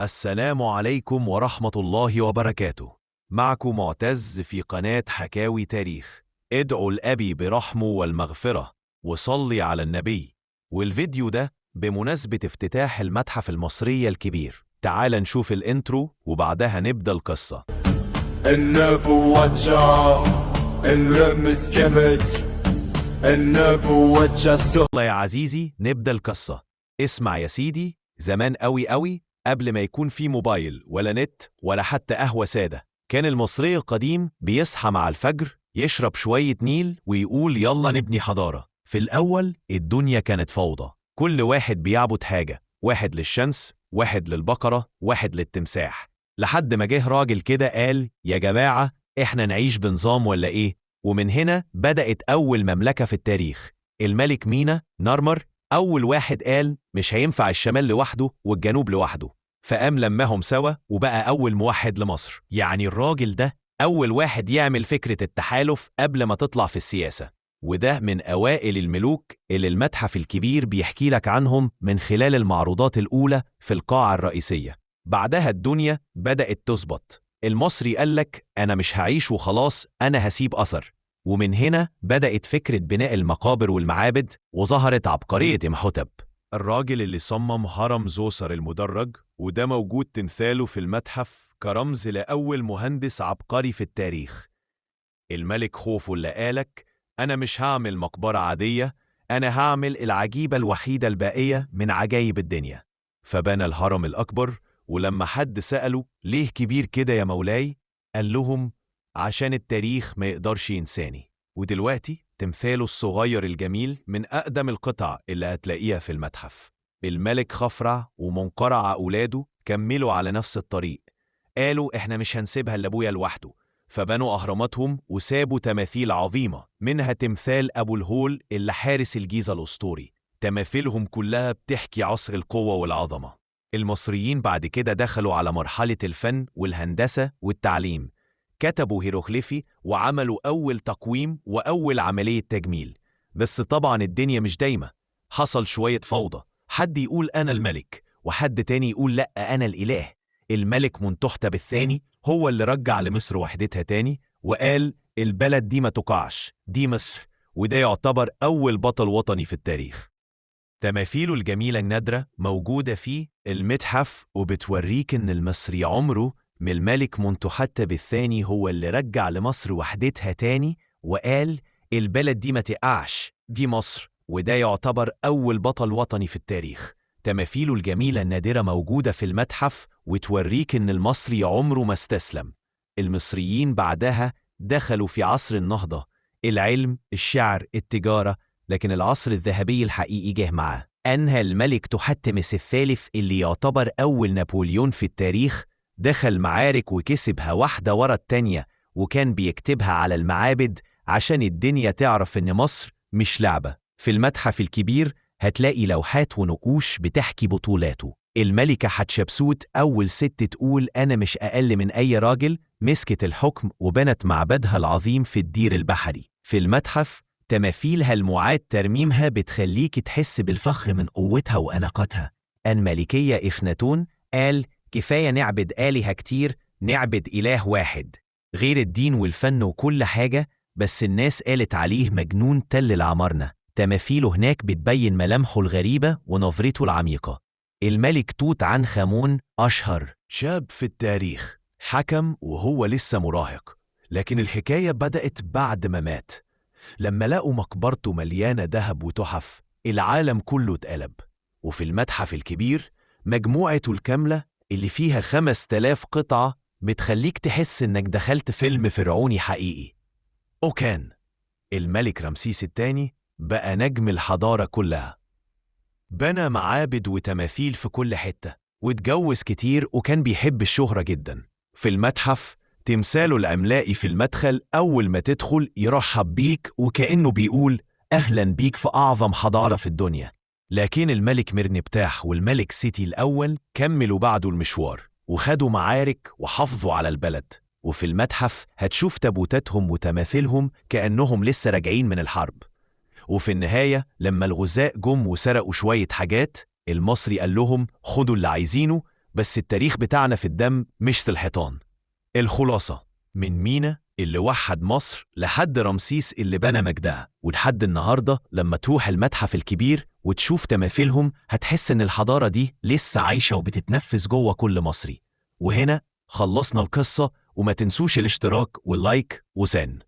السلام عليكم ورحمة الله وبركاته. معكم معتز في قناة حكاوي تاريخ. ادعوا لأبي برحمه والمغفرة وصلي على النبي. والفيديو ده بمناسبة افتتاح المتحف المصري الكبير. تعال نشوف الانترو وبعدها نبدأ القصة. النبوة جاء الرمز جمد النبوة جاء. يلا يا عزيزي نبدأ القصة. اسمع يا سيدي، زمان قوي قبل ما يكون في موبايل ولا نت ولا حتى قهوة سادة، كان المصري القديم بيصحى مع الفجر يشرب شوية نيل ويقول يلا نبني حضارة. في الأول الدنيا كانت فوضى، كل واحد بيعبد حاجة، واحد للشمس، واحد للبقرة، واحد للتمساح، لحد ما جه راجل كده قال يا جماعة احنا نعيش بنظام ولا ايه؟ ومن هنا بدأت أول مملكة في التاريخ، الملك مينا نارمر. أول واحد قال مش هينفع الشمال لوحده والجنوب لوحده، فقام لماهم سوا وبقى أول موحد لمصر. يعني الراجل ده أول واحد يعمل فكرة التحالف قبل ما تطلع في السياسة. وده من أوائل الملوك اللي المتحف الكبير بيحكي لك عنهم من خلال المعروضات الأولى في القاعة الرئيسية. بعدها الدنيا بدأت تظبط، المصري قالك أنا مش هعيش وخلاص، أنا هسيب أثر. ومن هنا بدأت فكرة بناء المقابر والمعابد، وظهرت عبقرية إمحوتب، الراجل اللي صمم هرم زوسر المدرج، وده موجود تمثاله في المتحف كرمز لأول مهندس عبقري في التاريخ. الملك خوفو اللي قالك أنا مش هعمل مقبرة عادية، أنا هعمل العجيبة الوحيدة الباقية من عجائب الدنيا. فبنى الهرم الأكبر، ولما حد سأله ليه كبير كده يا مولاي، قال لهم عشان التاريخ ما يقدرش ينساني. ودلوقتي تمثاله الصغير الجميل من أقدم القطع اللي هتلاقيها في المتحف. الملك خفرع ومنقرع أولاده كملوا على نفس الطريق، قالوا إحنا مش هنسيبها لأبويا لوحده، فبنوا أهراماتهم وسابوا تماثيل عظيمة، منها تمثال أبو الهول اللي حارس الجيزة الأسطوري. تماثيلهم كلها بتحكي عصر القوة والعظمة. المصريين بعد كده دخلوا على مرحلة الفن والهندسة والتعليم، كتبوا هيروغليفي وعملوا أول تقويم وأول عملية تجميل. بس طبعا الدنيا مش دايمة، حصل شوية فوضى، حد يقول أنا الملك وحد تاني يقول لأ أنا الإله. الملك منتحتب الثاني هو اللي رجع لمصر وحدتها تاني وقال البلد دي ما تقعش، دي مصر، وده يعتبر أول بطل وطني في التاريخ. تماثيله الجميلة النادرة موجودة في المتحف وبتوريك إن المصري عمره من الملك منتحتب الثاني هو اللي رجع لمصر وحدتها تاني وقال البلد دي ما تقعش، دي مصر، وده يعتبر أول بطل وطني في التاريخ. تماثيله الجميلة النادرة موجودة في المتحف وتوريك إن المصري عمره ما استسلم. المصريين بعدها دخلوا في عصر النهضة، العلم، الشعر، التجارة، لكن العصر الذهبي الحقيقي جه معاه. أنهى الملك تحتمس الثالث اللي يعتبر أول نابليون في التاريخ، دخل معارك وكسبها واحدة ورا التانية، وكان بيكتبها على المعابد عشان الدنيا تعرف إن مصر مش لعبة. في المتحف الكبير هتلاقي لوحات ونقوش بتحكي بطولاته. الملكة حتشبسوت أول ست تقول أنا مش أقل من أي راجل، مسكت الحكم وبنت معبدها العظيم في الدير البحري. في المتحف تماثيلها المعاد ترميمها بتخليك تحس بالفخر من قوتها وأناقتها. الملكية إخناتون قال كفاية نعبد آلهة كتير، نعبد إله واحد، غير الدين والفن وكل حاجة، بس الناس قالت عليه مجنون تل العمارنة. تماثيله هناك بتبين ملامحه الغريبة ونظرته العميقة. الملك توت عنخ آمون أشهر شاب في التاريخ، حكم وهو لسه مراهق، لكن الحكاية بدأت بعد ما مات. لما لقوا مقبرته مليانة ذهب وتحف، العالم كله اتقلب. وفي المتحف الكبير مجموعته الكاملة اللي فيها 5000 قطعة بتخليك تحس إنك دخلت فيلم فرعوني حقيقي. وكان الملك رمسيس الثاني بقى نجم الحضارة كلها، بنى معابد وتماثيل في كل حتة، واتجوز كتير، وكان بيحب الشهرة جدا. في المتحف تمثاله العملاقي في المدخل أول ما تدخل يرحب بيك وكأنه بيقول أهلا بيك في أعظم حضارة في الدنيا. لكن الملك مرنبتاح والملك سيتي الأول كملوا بعده المشوار وخدوا معارك وحافظوا على البلد. وفي المتحف هتشوف تابوتاتهم وتماثيلهم كأنهم لسه راجعين من الحرب. وفي النهاية لما الغزاة جم وسرقوا شوية حاجات، المصري قال لهم خدوا اللي عايزينه، بس التاريخ بتاعنا في الدم مش في الحيطان. الخلاصة: من مينا اللي وحد مصر لحد رمسيس اللي بنى مجدها، ولحد النهاردة لما تروح المتحف الكبير وتشوف تماثيلهم هتحس إن الحضارة دي لسه عايشة وبتتنفس جوه كل مصري. وهنا خلصنا القصة، وما تنسوش الاشتراك واللايك وسن.